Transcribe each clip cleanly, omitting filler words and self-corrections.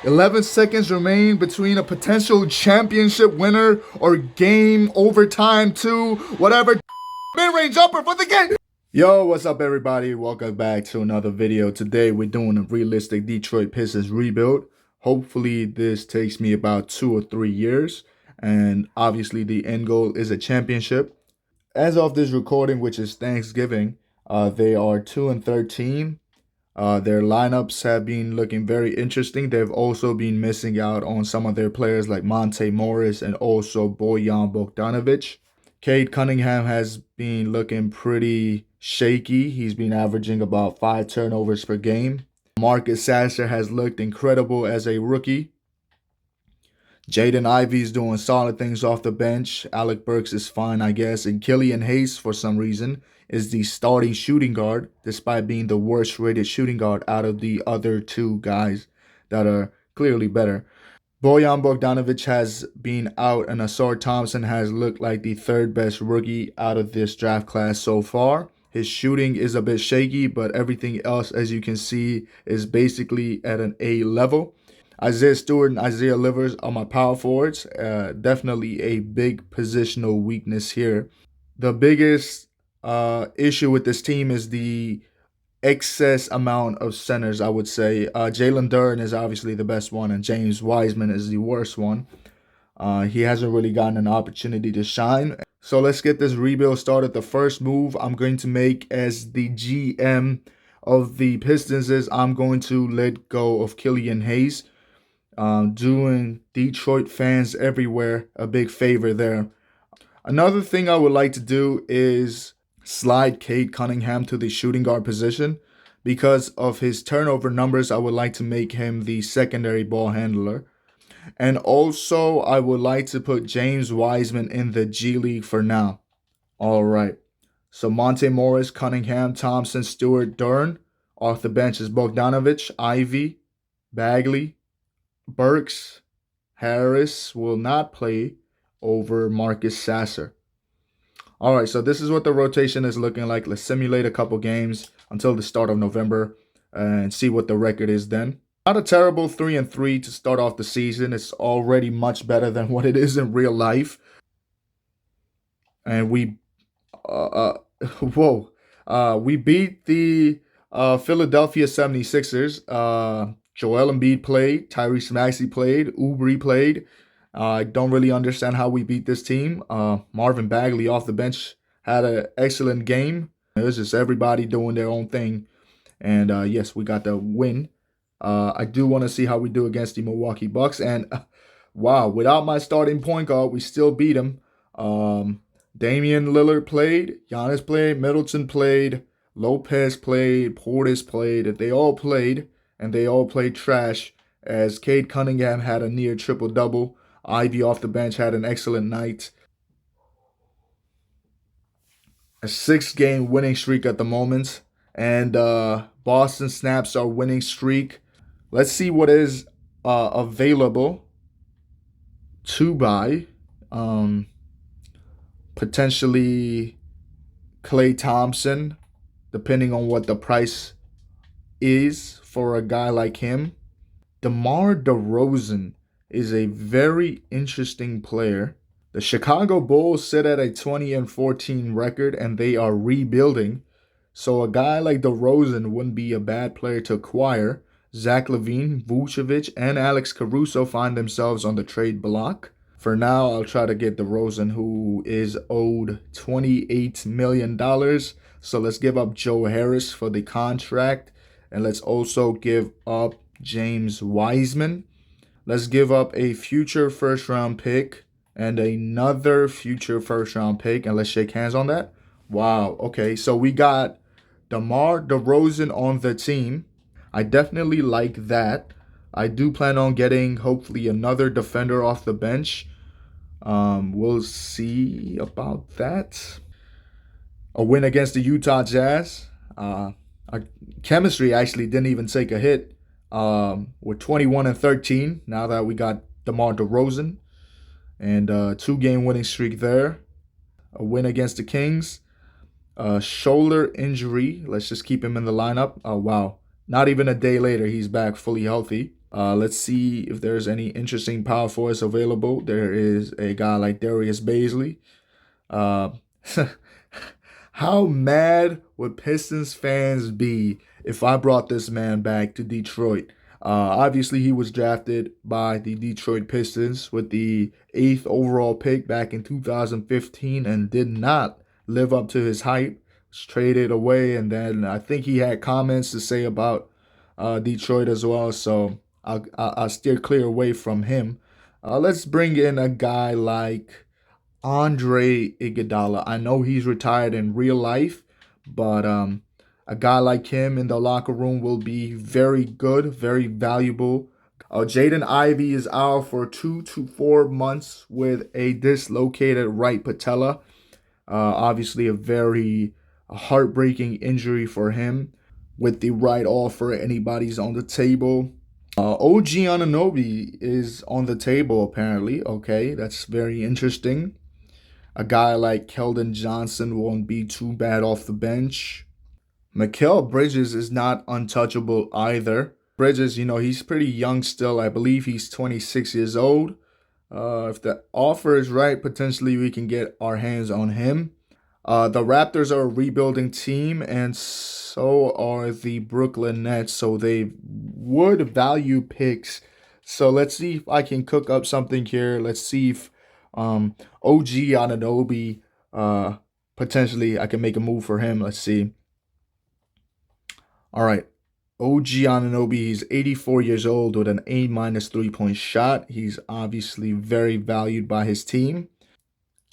11 seconds remain between a potential championship winner or game overtime two, whatever. Mid-range jumper for the game. Yo, what's up everybody? Welcome back to another video. Today we're doing a realistic Detroit Pistons rebuild. Hopefully this takes me about 2 or 3 years. And obviously the end goal is a championship. As of this recording, which is Thanksgiving, they are 2-13. Their lineups have been looking very interesting. They've also been missing out on some of their players like Monte Morris and also Bojan Bogdanovic. Cade Cunningham has been looking pretty shaky. He's been averaging about 5 turnovers per game. Marcus Sasser has looked incredible as a rookie. Jaden Ivey's doing solid things off the bench. Alec Burks is fine, I guess. And Killian Hayes, for some reason, is the starting shooting guard, despite being the worst rated shooting guard out of the other two guys that are clearly better. Bojan Bogdanovic has been out, and Ausar Thompson has looked like the third best rookie out of this draft class so far. His shooting is a bit shaky, but everything else, as you can see, is basically at an A level. Isaiah Stewart and Isaiah Livers are my power forwards. Definitely a big positional weakness here. The biggest issue with this team is the excess amount of centers, I would say. Jalen Duren is obviously the best one, and James Wiseman is the worst one. He hasn't really gotten an opportunity to shine. So let's get this rebuild started. The first move I'm going to make as the GM of the Pistons is I'm going to let go of Killian Hayes. Doing Detroit fans everywhere a big favor there. Another thing I would like to do is slide Cade Cunningham to the shooting guard position. Because of his turnover numbers, I would like to make him the secondary ball handler. And also, I would like to put James Wiseman in the G League for now. All right. So Monte Morris, Cunningham, Thompson, Stewart, Duren. Off the bench is Bogdanovic, Ivey, Bagley, Burks. Harris will not play over Marcus Sasser. All right, so this is what the rotation is looking like. Let's simulate a couple games until the start of November and see what the record is then. Not a terrible 3-3 to start off the season. It's already much better than what it is in real life. And we beat the Philadelphia 76ers. Joel Embiid played, Tyrese Maxey played, Oubre played. I don't really understand how we beat this team. Marvin Bagley off the bench had an excellent game. It was just everybody doing their own thing. And yes, we got the win. I do want to see how we do against the Milwaukee Bucks. And wow, without my starting point guard, we still beat them. Damian Lillard played, Giannis played, Middleton played, Lopez played, Portis played. They all played, and they all played trash, as Cade Cunningham had a near triple-double. Ivy off the bench had an excellent night. A 6-game winning streak at the moment. And Boston snaps our winning streak. Let's see what is available to buy. Potentially Klay Thompson, depending on what the price is for a guy like him. DeMar DeRozan is a very interesting player. The Chicago Bulls sit at a 20-14 record, and they are rebuilding. So a guy like DeRozan wouldn't be a bad player to acquire. Zach LaVine, Vucevic, and Alex Caruso find themselves on the trade block. For now, I'll try to get DeRozan, who is owed $28 million. So let's give up Joe Harris for the contract. And let's also give up James Wiseman. Let's give up a future first-round pick and another future first-round pick. And let's shake hands on that. Wow. Okay, so we got DeMar DeRozan on the team. I definitely like that. I do plan on getting, hopefully, another defender off the bench. We'll see about that. A win against the Utah Jazz. Our chemistry actually didn't even take a hit. We're 21-13 now that we got DeMar DeRozan. And a 2-game winning streak there. A win against the Kings. Shoulder injury. Let's just keep him in the lineup. Oh, wow. Not even a day later, he's back fully healthy. Let's see if there's any interesting power forwards available. There is a guy like Darius Baisley. Uh, how mad would Pistons fans be if I brought this man back to Detroit? Obviously, he was drafted by the Detroit Pistons with the 8th overall pick back in 2015 and did not live up to his hype. Was traded away, and then I think he had comments to say about Detroit as well. So I'll steer clear away from him. Let's bring in a guy like Andre Iguodala. I know he's retired in real life, but a guy like him in the locker room will be very good, very valuable. Jaden Ivey is out for 2 to 4 months with a dislocated right patella. Obviously, a very heartbreaking injury for him. With the right offer, anybody's on the table. OG Anunoby is on the table, apparently. Okay, that's very interesting. A guy like Keldon Johnson won't be too bad off the bench. Mikal Bridges is not untouchable either. Bridges, he's pretty young still. I believe he's 26 years old. If the offer is right, potentially we can get our hands on him. The Raptors are a rebuilding team, and so are the Brooklyn Nets, so they would value picks. So let's see if I can cook up something here. Let's see if OG Anunoby, potentially I can make a move for him. Let's see. All right. OG Anunoby, he's 84 years old with an A- 3-point shot. He's obviously very valued by his team.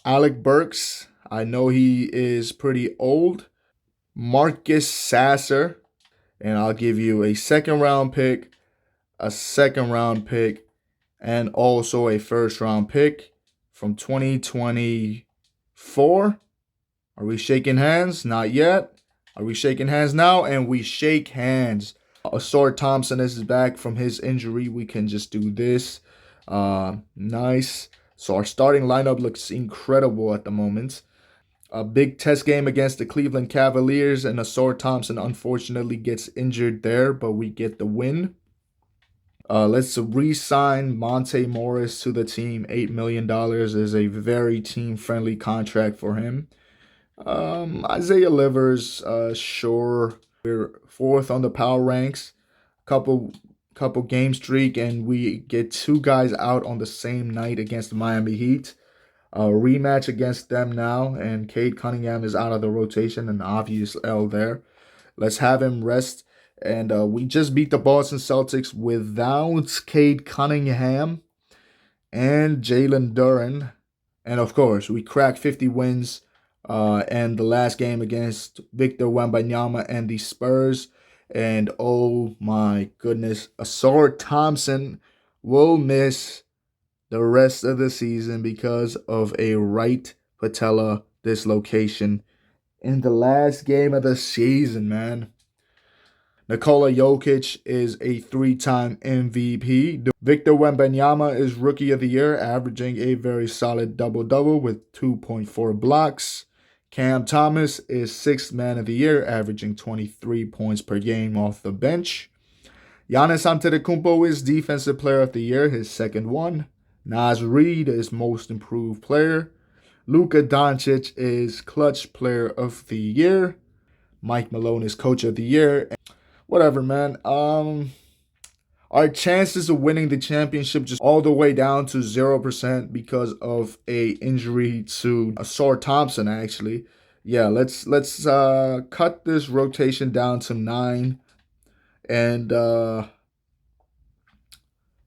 Alec Burks, I know he is pretty old. Marcus Sasser, and I'll give you a second-round pick, a second-round pick, and also a first-round pick from 2024. Are we shaking hands? Not yet. Are we shaking hands now? And we shake hands. Ausar Thompson is back from his injury. We can just do this. Nice. So our starting lineup looks incredible at the moment. A big test game against the Cleveland Cavaliers, and Ausar Thompson unfortunately gets injured there, but we get the win. Let's re-sign Monte Morris to the team. $8 million is a very team-friendly contract for him. Isaiah Livers, sure. We're 4th on the power ranks. Couple game streak, and we get 2 guys out on the same night against the Miami Heat. A rematch against them now, and Cade Cunningham is out of the rotation, an obvious L there. Let's have him rest. And we just beat the Boston Celtics without Cade Cunningham and Jalen Duren. And of course, we cracked 50 wins. And the last game against Victor Wembanyama and the Spurs. And oh my goodness, Ausar Thompson will miss the rest of the season because of a right patella dislocation in the last game of the season, man. Nikola Jokic is a 3-time MVP. Victor Wembanyama is Rookie of the Year, averaging a very solid double-double with 2.4 blocks. Cam Thomas is 6th Man of the Year, averaging 23 points per game off the bench. Giannis Antetokounmpo is Defensive Player of the Year, his second one. Naz Reid is Most Improved Player. Luka Doncic is Clutch Player of the Year. Mike Malone is Coach of the Year. Whatever, man. Our chances of winning the championship just all the way down to 0% because of a injury to Ausar Thompson, actually. Yeah, let's cut this rotation down to 9. And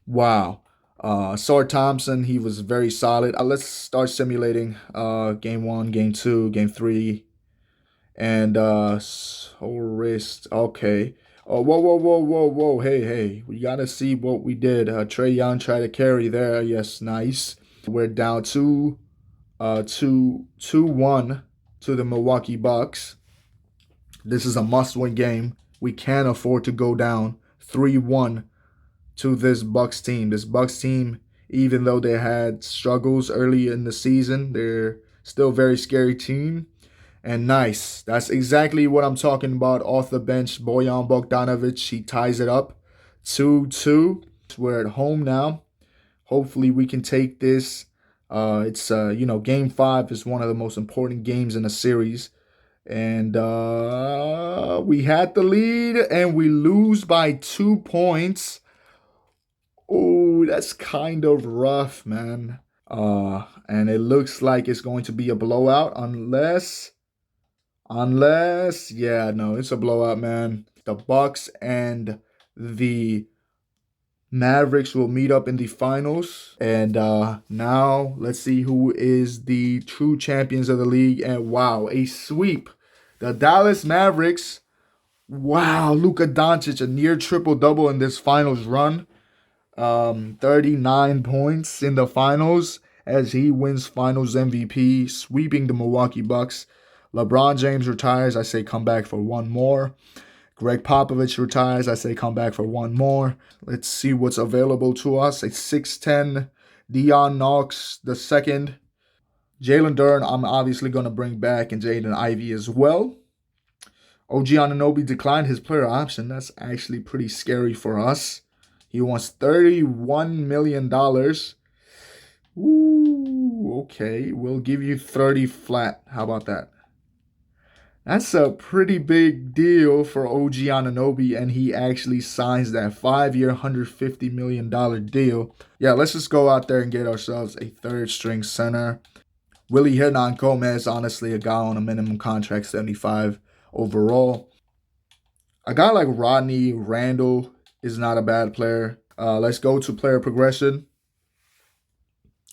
wow. Ausar Thompson, he was very solid. Let's start simulating game 1, game 2, game 3. And sore wrist. Okay. Oh, whoa. Hey. We got to see what we did. Trae Young tried to carry there. Yes, nice. We're down 2-1 to the Milwaukee Bucks. This is a must-win game. We can't afford to go down 3-1 to this Bucks team. This Bucks team, even though they had struggles early in the season, they're still a very scary team. And nice. That's exactly what I'm talking about. Off the bench, Bojan Bogdanovic, he ties it up. 2-2. We're at home now. Hopefully we can take this. It's game 5 is one of the most important games in the series. And we had the lead and we lose by 2 points. Oh, that's kind of rough, man. And it looks like it's going to be a blowout unless, yeah, no, it's a blowout, man. The Bucks and the Mavericks will meet up in the finals. And now let's see who is the true champions of the league. And wow, a sweep. The Dallas Mavericks. Wow, Luka Doncic, a near triple-double in this finals run. 39 points in the finals as he wins finals MVP, sweeping the Milwaukee Bucks. LeBron James retires. I say come back for one more. Greg Popovich retires. I say come back for one more. Let's see what's available to us. A 6'10 Dion Knox the second. Jalen Duren, I'm obviously going to bring back, and Jaden Ivey as well. OG Anunoby declined his player option. That's actually pretty scary for us. He wants $31 million. Ooh, okay. We'll give you 30 flat. How about that? That's a pretty big deal for OG Anunoby, and he actually signs that 5-year, $150 million deal. Yeah, let's just go out there and get ourselves a third-string center. Willy Hernan-Gomez, honestly, a guy on a minimum contract, 75 overall. A guy like Rodney Randall is not a bad player. Let's go to player progression.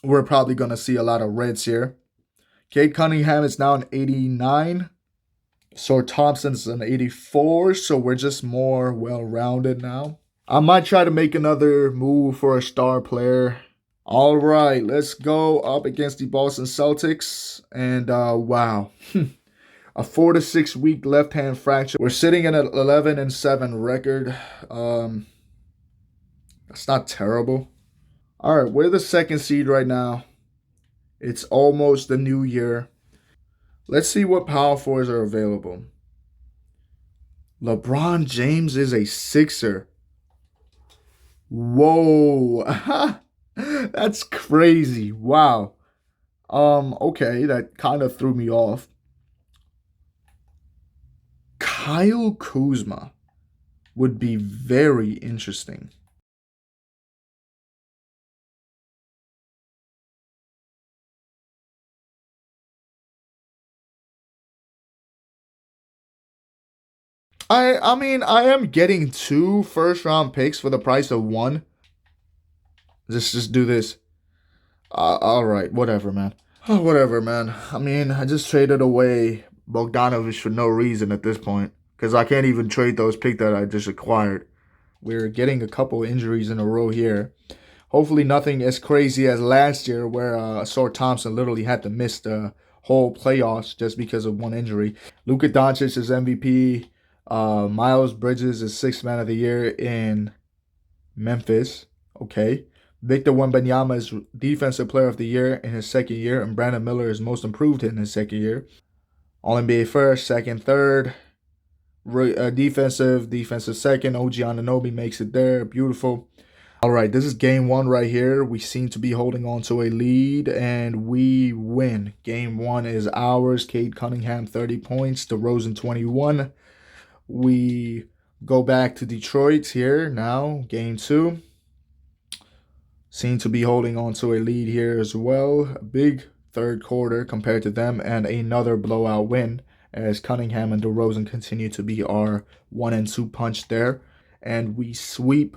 We're probably going to see a lot of reds here. Cade Cunningham is now an 89. Sor Thompson's an 84, so we're just more well-rounded now. I might try to make another move for a star player. All right, let's go up against the Boston Celtics. And wow, a 4 to 6 week left hand fracture. We're sitting at an 11-7 record. That's not terrible. All right, we're the second seed right now. It's almost the new year. Let's see what power fours are available. LeBron James is a Sixer. Whoa. That's crazy. Wow. Okay, that kind of threw me off. Kyle Kuzma would be very interesting. I mean, I am getting 2 first-round picks for the price of 1. Just do this. All right, whatever, man. Oh, whatever, man. I mean, I just traded away Bogdanovich for no reason at this point because I can't even trade those picks that I just acquired. We're getting a couple injuries in a row here. Hopefully nothing as crazy as last year where Sor Thompson literally had to miss the whole playoffs just because of one injury. Luka Doncic is MVP. Miles Bridges is 6th man of the year in Memphis. Okay. Victor Wembanyama is defensive player of the year in his second year, and Brandon Miller is most improved in his second year. All-NBA first, second, third. Defensive second. OG Anunoby makes it there. Beautiful. All right, this is game 1 right here. We seem to be holding on to a lead, and we win. Game 1 is ours. Cade Cunningham, 30 points. DeRozan, 21. We go back to Detroit here now. Game 2. Seem to be holding on to a lead here as well. A big third quarter compared to them, and another blowout win as Cunningham and DeRozan continue to be our 1 and 2 punch there. And we sweep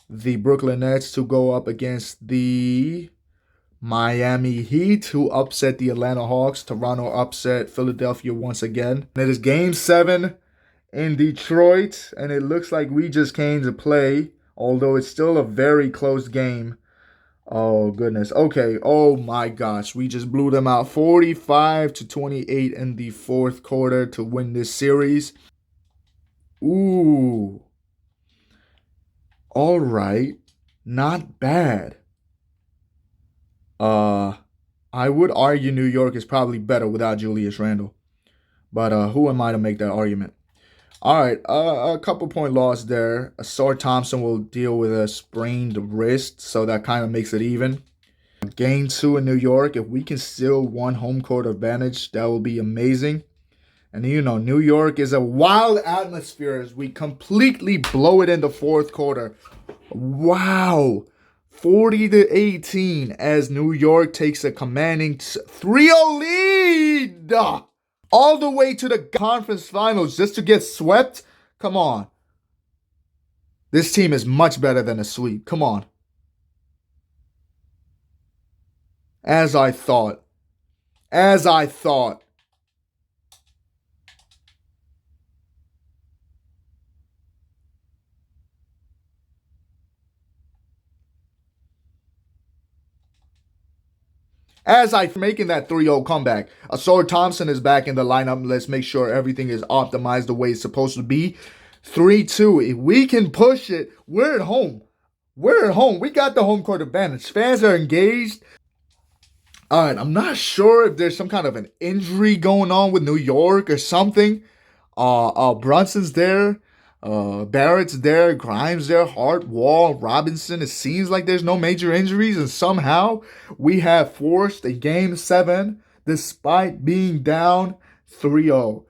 the Brooklyn Nets to go up against the Miami Heat, who upset the Atlanta Hawks. Toronto upset Philadelphia once again. And it is game 7 in Detroit, and it looks like we just came to play, although it's still a very close game. Oh, goodness. Okay. Oh, my gosh. We just blew them out 45-28 in the fourth quarter to win this series. Ooh. All right. Not bad. I would argue New York is probably better without Julius Randle. But who am I to make that argument? All right, a couple point loss there. Asar Thompson will deal with a sprained wrist, so that kind of makes it even. Game 2 in New York. If we can steal one home court advantage, that will be amazing. And you know, New York is a wild atmosphere as we completely blow it in the fourth quarter. Wow. 40-18 as New York takes a commanding 3-0 lead. All the way to the conference finals just to get swept? Come on. This team is much better than a sweep. Come on. As I thought. As I thought. As I making that 3-0 comeback. Asar Thompson is back in the lineup. Let's make sure everything is optimized the way it's supposed to be. 3-2. If we can push it, we're at home. We're at home. We got the home court advantage. Fans are engaged. All right, I'm not sure if there's some kind of an injury going on with New York or something. Brunson's there. Barrett's there, Grimes there, Hart, Wall, Robinson. It seems like there's no major injuries, and somehow we have forced a game 7 despite being down 3-0.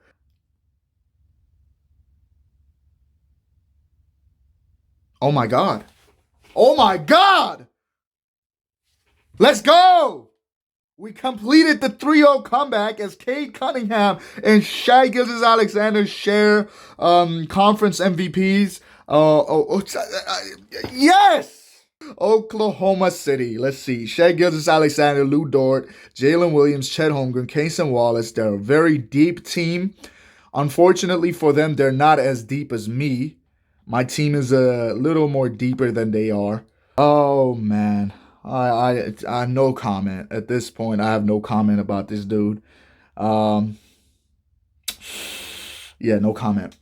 Oh my God. Oh my God. Let's go. We completed the 3-0 comeback as Cade Cunningham and Shai Gilgeous-Alexander share conference MVPs. Yes! Oklahoma City. Let's see. Shai Gilgeous-Alexander, Lou Dort, Jalen Williams, Chet Holmgren, Cason Wallace. They're a very deep team. Unfortunately for them, they're not as deep as me. My team is a little more deeper than they are. Oh, man. I have no comment at this point. I have no comment about this dude. Yeah, no comment.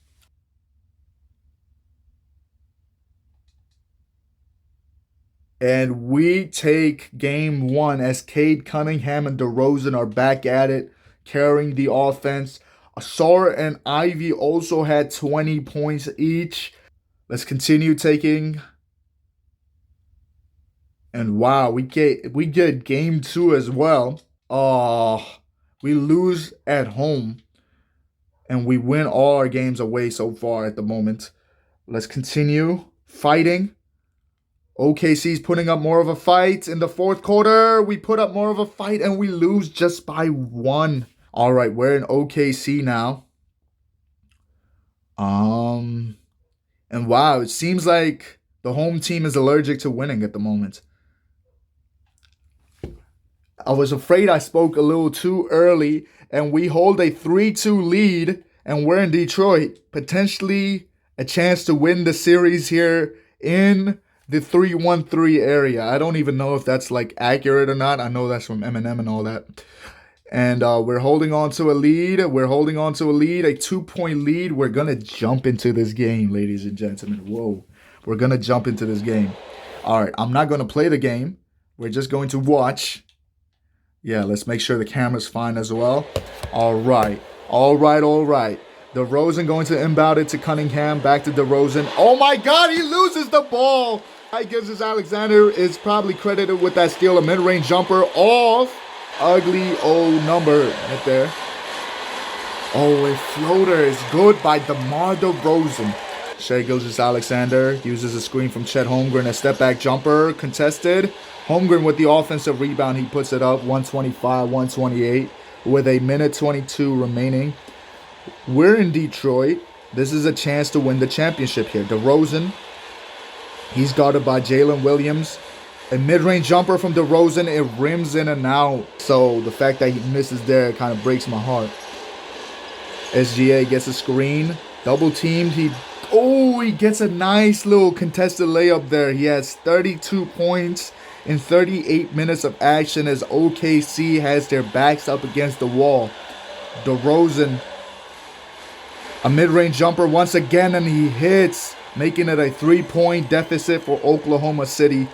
And we take game 1 as Cade Cunningham and DeRozan are back at it, carrying the offense. Asar and Ivy also had 20 points each. Let's continue taking. And wow, we get game 2 as well. We lose at home. And we win all our games away so far at the moment. Let's continue fighting. OKC's putting up more of a fight. In the fourth quarter, we put up more of a fight and we lose just by 1. All right, we're in OKC now. And wow, it seems like the home team is allergic to winning at the moment. I was afraid I spoke a little too early, and we hold a 3-2 lead, and we're in Detroit. Potentially a chance to win the series here in the 3-1-3 area. I don't even know if that's like accurate or not. I know that's from Eminem and all that. And we're holding on to a lead. We're holding on to a lead, a 2-point lead. We're going to jump into this game, ladies and gentlemen. Whoa. We're going to jump into this game. All right, I'm not going to play the game. We're just going to watch. Yeah, let's make sure the camera's fine as well. All right. DeRozan going to inbound it to Cunningham. Back to DeRozan. Oh my God, he loses the ball. Shai Gilgeous-Alexander is probably credited with that steal. A mid-range jumper off. Ugly old number right there. Oh, a floater is good by DeMar DeRozan. Shai Gilgeous-Alexander uses a screen from Chet Holmgren. A step back jumper contested. Holmgren with the offensive rebound. He puts it up 125-128 with a minute 22 remaining. We're in Detroit. This is a chance to win the championship here. DeRozan, he's guarded by Jalen Williams. A mid-range jumper from DeRozan. It rims in and out. So the fact that he misses there kind of breaks my heart. SGA gets a screen. Double teamed. He gets a nice little contested layup there. He has 32 points in 38 minutes of action as OKC has their backs up against the wall. DeRozan, a mid-range jumper once again, and he hits, making it a 3-point deficit for Oklahoma City.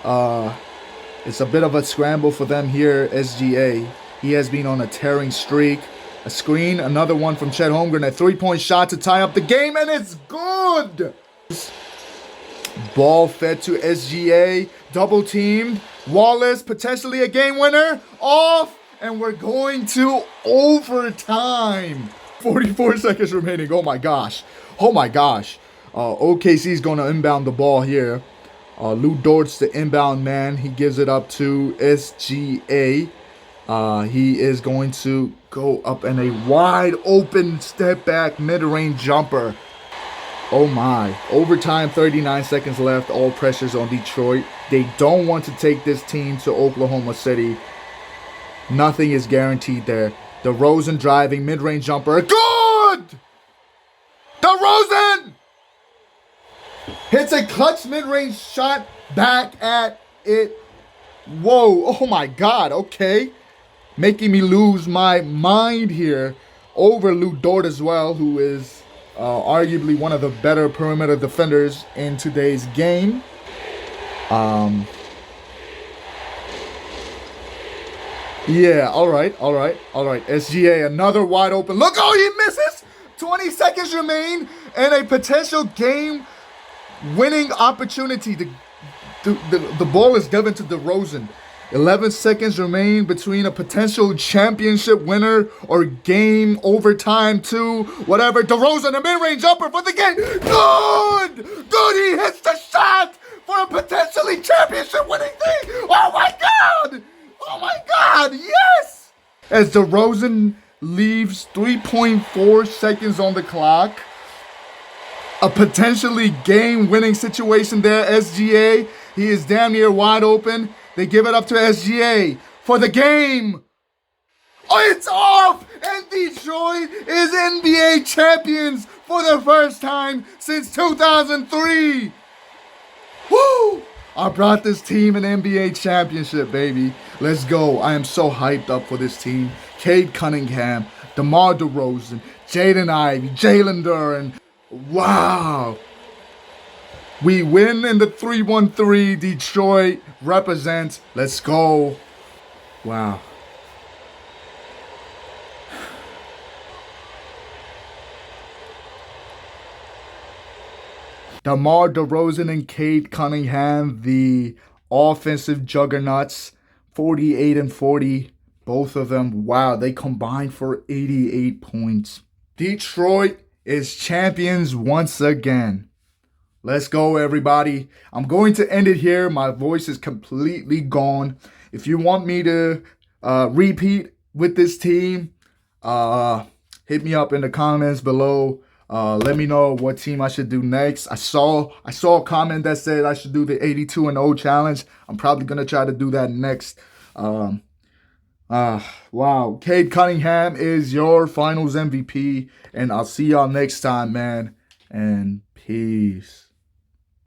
It's a bit of a scramble for them here, SGA. He has been on a tearing streak. A screen, another one from Chet Holmgren, a three-point shot to tie up the game, and it's good! Ball fed to SGA, double teamed. Wallace, potentially a game winner, off, and we're going to overtime. 44 seconds remaining, oh my gosh. Oh my gosh. OKC's going to inbound the ball here. Lou Dort's the inbound man. He gives it up to SGA. He is going to go up in a wide open step back mid-range jumper. Oh my. Overtime, 39 seconds left. All pressures on Detroit. They don't want to take this team to Oklahoma City. Nothing is guaranteed there. DeRozan driving, mid-range jumper. Good! DeRozan! Hits a clutch mid-range shot. Back at it. Whoa. Oh my God. Okay. Making me lose my mind here over Lou Dort as well, who is arguably one of the better perimeter defenders in today's game. Yeah, all right. SGA, another wide open. Look, oh, he misses. 20 seconds remain and a potential game-winning opportunity. The ball is given to DeRozan. 11 seconds remain between a potential championship winner or game overtime to whatever. DeRozan, a mid-range jumper for the game. Good! He hits the shot for a potentially championship winning thing. Oh my God, yes! As DeRozan leaves 3.4 seconds on the clock. A potentially game-winning situation there, SGA. He is damn near wide open. They give it up to SGA for the game. Oh, it's off! And Detroit is NBA champions for the first time since 2003. Woo! I brought this team an NBA championship, baby. Let's go. I am so hyped up for this team. Cade Cunningham, DeMar DeRozan, Jaden Ivey, Jalen Duren. Wow. We win in the 3-1-3. Detroit represents. Let's go. Wow. DeMar DeRozan and Cade Cunningham, the offensive juggernauts, 48 and 40. Both of them, wow, they combined for 88 points. Detroit is champions once again. Let's go, everybody. I'm going to end it here. My voice is completely gone. If you want me to repeat with this team, hit me up in the comments below. Let me know what team I should do next. I saw a comment that said I should do the 82-0 challenge. I'm probably going to try to do that next. Wow. Cade Cunningham is your finals MVP. And I'll see y'all next time, man. And peace.